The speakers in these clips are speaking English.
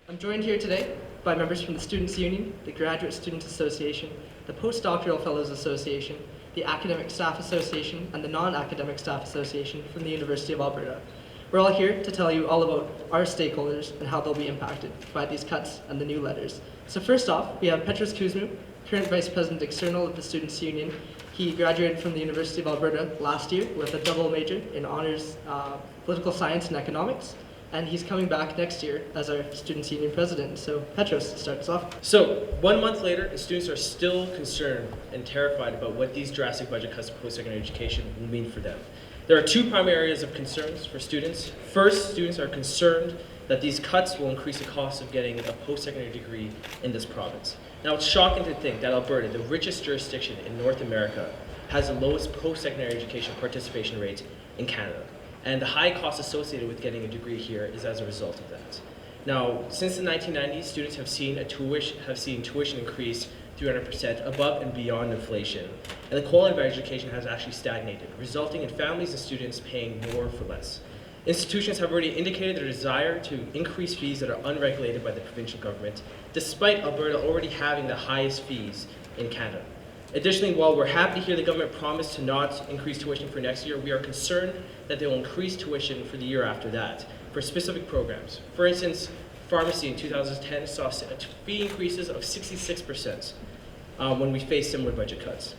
I'm joined here today by members from the Students' Union, the Graduate Students Association, the Postdoctoral Fellows Association, the Academic Staff Association, and the Non-Academic Staff Association from the University of Alberta. We're all here to tell you all about our stakeholders and how they'll be impacted by these cuts and the new letters. So first off, we have Petros Kuzmu, current Vice President External of the Students' Union. He graduated from the University of Alberta last year with a double major in honors political science and economics. And he's coming back next year as our Students' Union President. So Petros, start us off. So 1 month later, the students are still concerned and terrified about what these drastic budget cuts to post-secondary education will mean for them. There are two primary areas of concerns for students. First, students are concerned that these cuts will increase the cost of getting a post-secondary degree in this province. Now, it's shocking to think that Alberta, the richest jurisdiction in North America, has the lowest post-secondary education participation rate in Canada. And the high cost associated with getting a degree here is as a result of that. Now, since the 1990s, students have seen tuition increase 300% above and beyond inflation. And the quality of education has actually stagnated, resulting in families and students paying more for less. Institutions have already indicated their desire to increase fees that are unregulated by the provincial government, despite Alberta already having the highest fees in Canada. Additionally, while we're happy to hear the government promise to not increase tuition for next year, we are concerned that they will increase tuition for the year after that for specific programs. For instance, pharmacy in 2010 saw fee increases of 66% when we faced similar budget cuts.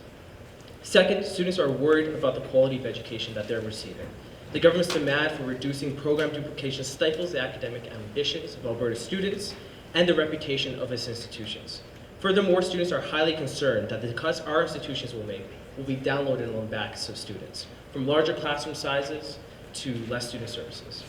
Second, students are worried about the quality of education that they're receiving. The government's demand for reducing program duplication stifles the academic ambitions of Alberta students and the reputation of its institutions. Furthermore, students are highly concerned that the cuts our institutions will make will be downloaded on the backs of students, from larger classroom sizes to less student services.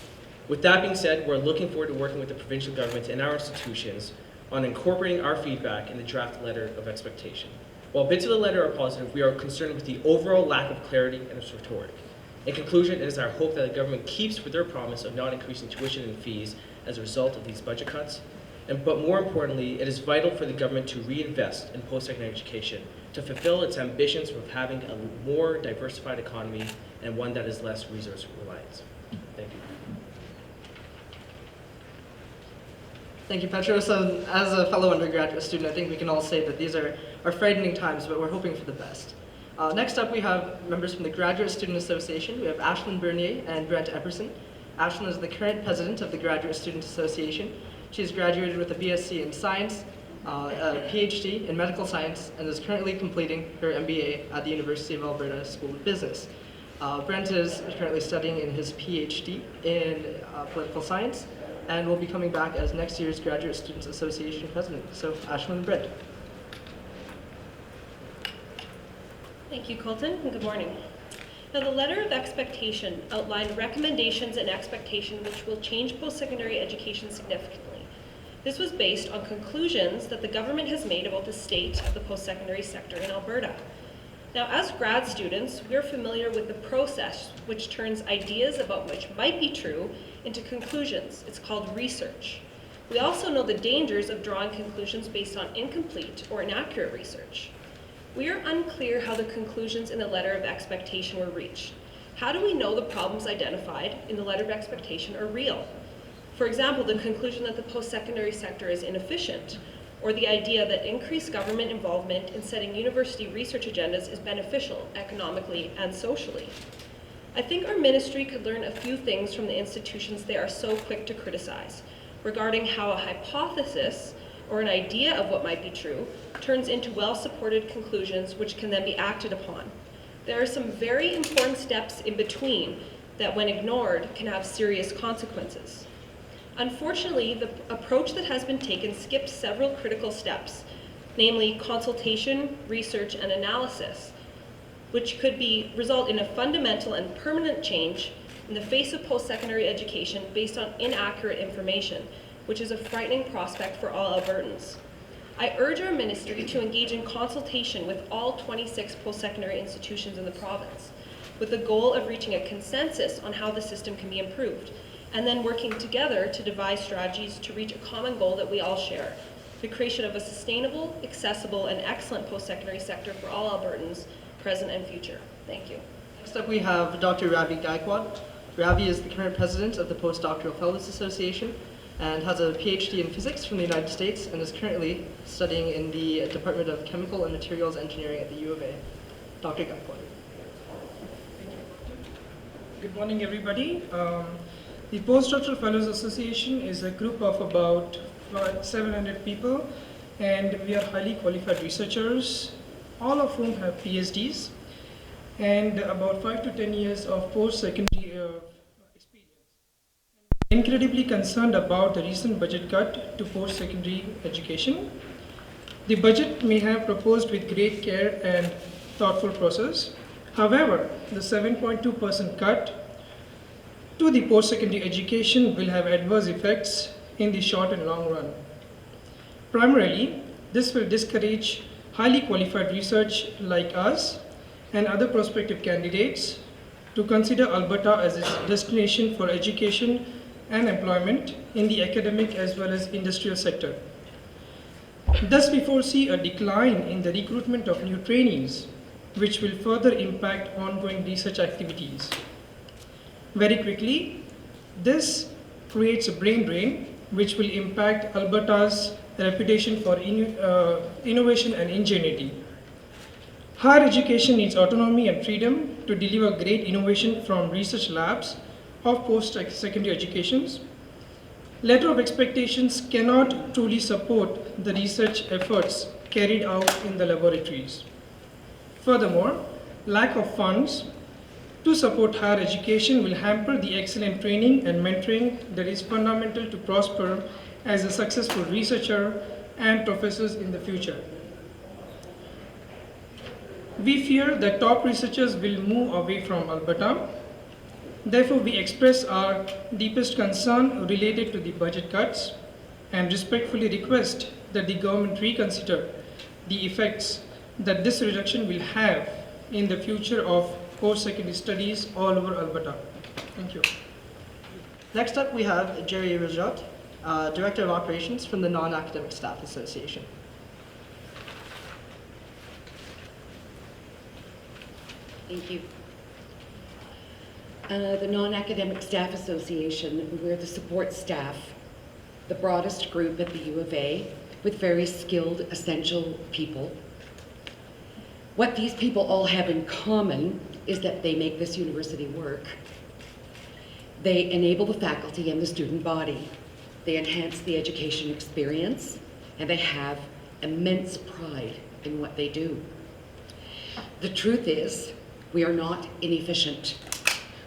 With that being said, we're looking forward to working with the provincial government and our institutions on incorporating our feedback in the draft letter of expectation. While bits of the letter are positive, we are concerned with the overall lack of clarity and its rhetoric. In conclusion, it is our hope that the government keeps with their promise of not increasing tuition and fees as a result of these budget cuts. But more importantly, it is vital for the government to reinvest in post-secondary education to fulfill its ambitions of having a more diversified economy and one that is less resource reliant. Thank you. Thank you, Petros. As a fellow undergraduate student, I think we can all say that these are frightening times, but we're hoping for the best. Next up, we have members from the Graduate Student Association. We have Ashlyn Bernie and Brent Epperson. Ashlyn is the current president of the Graduate Student Association. She's graduated with a BSc in Science, a PhD in Medical Science, and is currently completing her MBA at the University of Alberta School of Business. Brent is currently studying in his PhD in Political Science, and will be coming back as next year's Graduate Students Association president. So, Ashlyn and Brent. Thank you, Colton, and good morning. Now, the letter of expectation outlined recommendations and expectations which will change post-secondary education significantly. This was based on conclusions that the government has made about the state of the post-secondary sector in Alberta. Now, as grad students, we're familiar with the process which turns ideas about which might be true into conclusions. It's called research. We also know the dangers of drawing conclusions based on incomplete or inaccurate research. We are unclear how the conclusions in the letter of expectation were reached. How do we know the problems identified in the letter of expectation are real? For example, the conclusion that the post-secondary sector is inefficient, or the idea that increased government involvement in setting university research agendas is beneficial economically and socially. I think our ministry could learn a few things from the institutions they are so quick to criticize, regarding how a hypothesis or an idea of what might be true turns into well-supported conclusions which can then be acted upon. There are some very important steps in between that, when ignored, can have serious consequences. Unfortunately, the approach that has been taken skips several critical steps, namely consultation, research, and analysis, which could result in a fundamental and permanent change in the face of post-secondary education based on inaccurate information, which is a frightening prospect for all Albertans. I urge our ministry to engage in consultation with all 26 post-secondary institutions in the province, with the goal of reaching a consensus on how the system can be improved, and then working together to devise strategies to reach a common goal that we all share, the creation of a sustainable, accessible, and excellent post-secondary sector for all Albertans, present and future. Thank you. Next up, we have Dr. Ravi Kapoor. Ravi is the current president of the Postdoctoral Fellows Association. and has a PhD in physics from the United States and is currently studying in the Department of Chemical and Materials Engineering at the U of A. Dr. Kapoor. Good morning, everybody. The Postdoctoral Fellows Association is a group of about 700 people, and we are highly qualified researchers, all of whom have PhDs, and about 5 to 10 years of post-secondary experience. Incredibly concerned about the recent budget cut to post-secondary education. The budget may have proposed with great care and thoughtful process. However, the 7.2% cut to the post-secondary education will have adverse effects in the short and long run. Primarily, this will discourage highly qualified research like us and other prospective candidates to consider Alberta as a destination for education and employment in the academic as well as industrial sector. Thus, we foresee a decline in the recruitment of new trainees, which will further impact ongoing research activities. Very quickly, this creates a brain drain, which will impact Alberta's reputation for innovation and ingenuity. Higher education needs autonomy and freedom to deliver great innovation from research labs of post-secondary educations. Letter of expectations cannot truly support the research efforts carried out in the laboratories. Furthermore, lack of funds to support higher education will hamper the excellent training and mentoring that is fundamental to prosper as a successful researcher and professors in the future. We fear that top researchers will move away from Alberta. Therefore, we express our deepest concern related to the budget cuts and respectfully request that the government reconsider the effects that this reduction will have in the future of post-secondary studies all over Alberta. Thank you. Next up, we have Jerry Rajot, Director of Operations from the Non-Academic Staff Association. Thank you. The Non-Academic Staff Association, we're the support staff, the broadest group at the U of A, with very skilled, essential people. What these people all have in common is that they make this university work. They enable the faculty and the student body. They enhance the education experience, and they have immense pride in what they do. The truth is, we are not inefficient.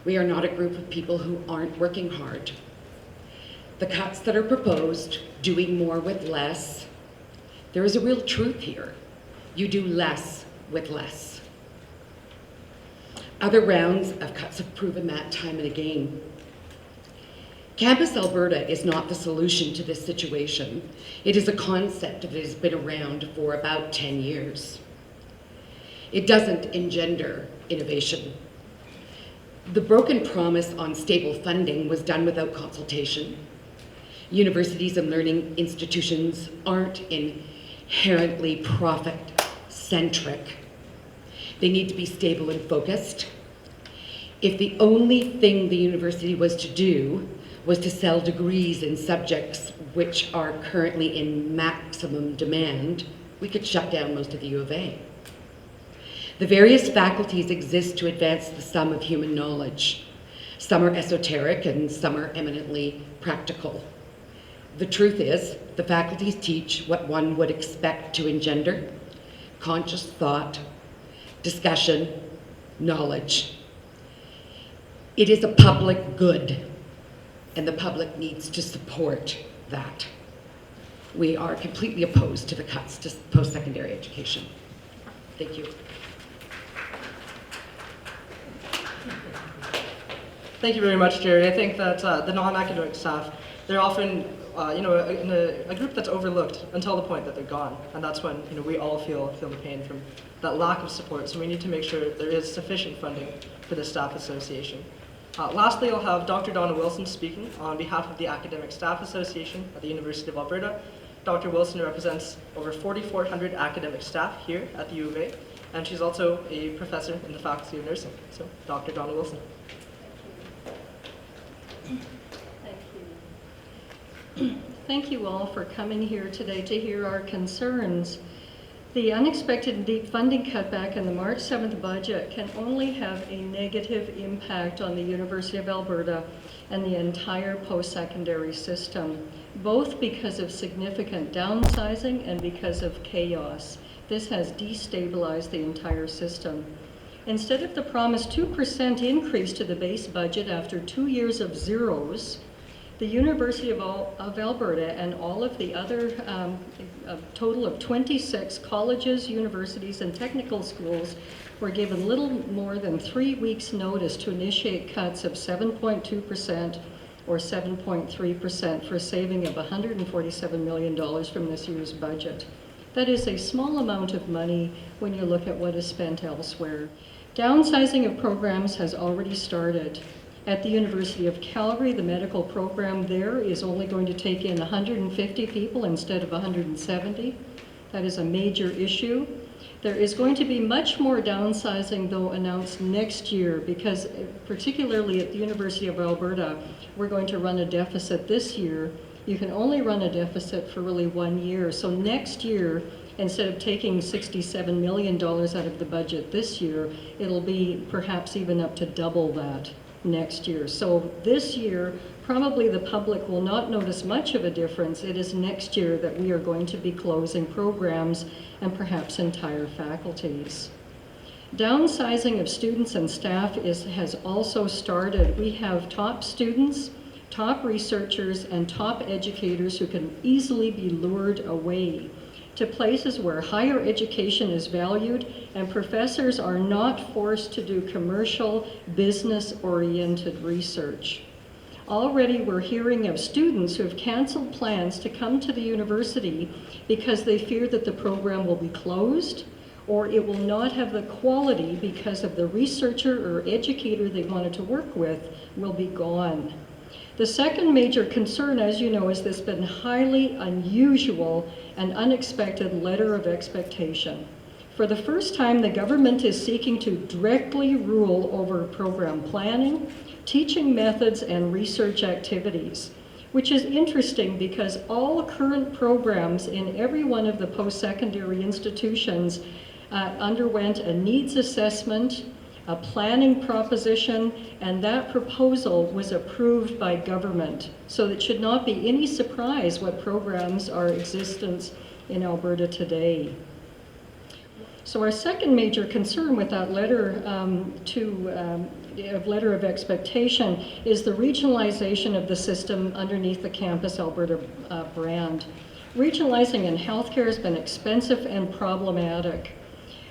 We are not a group of people who aren't working hard. The cuts that are proposed, doing more with less, there is a real truth here. You do less with less. Other rounds of cuts have proven that time and again. Campus Alberta is not the solution to this situation. It is a concept that has been around for about 10 years. It doesn't engender innovation. The broken promise on stable funding was done without consultation. Universities and learning institutions aren't inherently profit-centric. They need to be stable and focused. If the only thing the university was to do was to sell degrees in subjects which are currently in maximum demand, we could shut down most of the U of A. The various faculties exist to advance the sum of human knowledge. Some are esoteric and some are eminently practical. The truth is, the faculties teach what one would expect to engender: conscious thought, discussion, knowledge. It is a public good, and the public needs to support that. We are completely opposed to the cuts to post-secondary education. Thank you. Thank you very much, Jerry. I think that the non-academic staff, they're often in a group that's overlooked until the point that they're gone. And that's when we all feel the pain from that lack of support. So we need to make sure there is sufficient funding for the staff association. Lastly, I'll have Dr. Donna Wilson speaking on behalf of the Academic Staff Association at the University of Alberta. Dr. Wilson represents over 4,400 academic staff here at the U of A, and she's also a professor in the Faculty of Nursing. So, Dr. Donna Wilson. Thank you. Thank you all for coming here today to hear our concerns. The unexpected and deep funding cutback in the March 7th budget can only have a negative impact on the University of Alberta and the entire post-secondary system, both because of significant downsizing and because of chaos. This has destabilized the entire system. Instead of the promised 2% increase to the base budget after 2 years of zeros, the University of Alberta and all of the other, a total of 26 colleges, universities, and technical schools were given little more than 3 weeks' notice to initiate cuts of 7.2% or 7.3% for a saving of $147 million from this year's budget. That is a small amount of money when you look at what is spent elsewhere. Downsizing of programs has already started. At the University of Calgary, the medical program there is only going to take in 150 people instead of 170. That is a major issue. There is going to be much more downsizing, though, announced next year because, particularly at the University of Alberta, we're going to run a deficit this year. You can only run a deficit for really 1 year. So next year, instead of taking $67 million out of the budget this year, it'll be perhaps even up to double that next year. So this year, probably the public will not notice much of a difference. It is next year that we are going to be closing programs and perhaps entire faculties. Downsizing of students and staff has also started. We have top students, top researchers, and top educators who can easily be lured away to places where higher education is valued and professors are not forced to do commercial, business-oriented research. Already we're hearing of students who have canceled plans to come to the university because they fear that the program will be closed or it will not have the quality because of the researcher or educator they wanted to work with will be gone. The second major concern, as you know, is this been highly unusual and unexpected letter of expectation. For the first time, the government is seeking to directly rule over program planning, teaching methods, and research activities, which is interesting because all current programs in every one of the post-secondary institutions underwent a needs assessment, a planning proposition, and that proposal was approved by government. So it should not be any surprise what programs are in existence in Alberta today. So our second major concern with that letter letter of expectation is the regionalization of the system underneath the Campus Alberta brand. Regionalizing in healthcare has been expensive and problematic.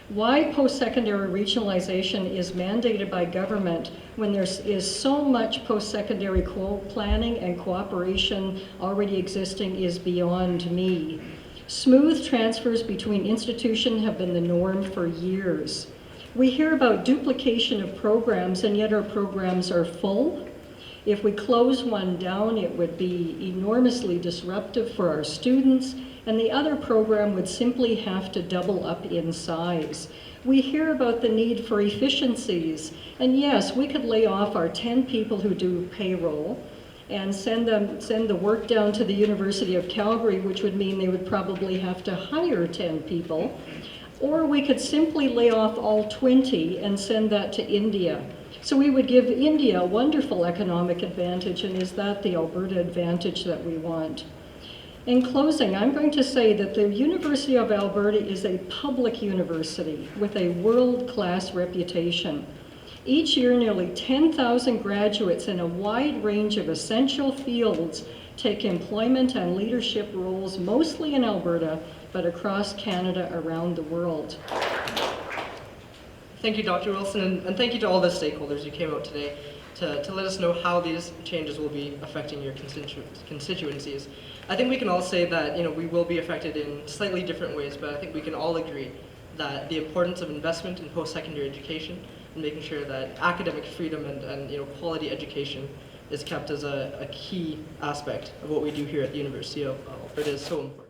Why post-secondary regionalization is mandated by government when there is so much post-secondary planning and cooperation already existing is beyond me. Smooth transfers between institutions have been the norm for years. We hear about duplication of programs, and yet our programs are full. If we close one down, it would be enormously disruptive for our students, and the other program would simply have to double up in size. We hear about the need for efficiencies, and yes, we could lay off our 10 people who do payroll and send the work down to the University of Calgary, which would mean they would probably have to hire 10 people, or we could simply lay off all 20 and send that to India. So we would give India a wonderful economic advantage, and is that the Alberta advantage that we want? In closing, I'm going to say that the University of Alberta is a public university with a world-class reputation. Each year, nearly 10,000 graduates in a wide range of essential fields take employment and leadership roles, mostly in Alberta, but across Canada, around the world. Thank you, Dr. Wilson, and thank you to all the stakeholders who came out today to let us know how these changes will be affecting your constituencies. I think we can all say that we will be affected in slightly different ways, but I think we can all agree that the importance of investment in post-secondary education and making sure that academic freedom and quality education is kept as a key aspect of what we do here at the University of Alberta is so important.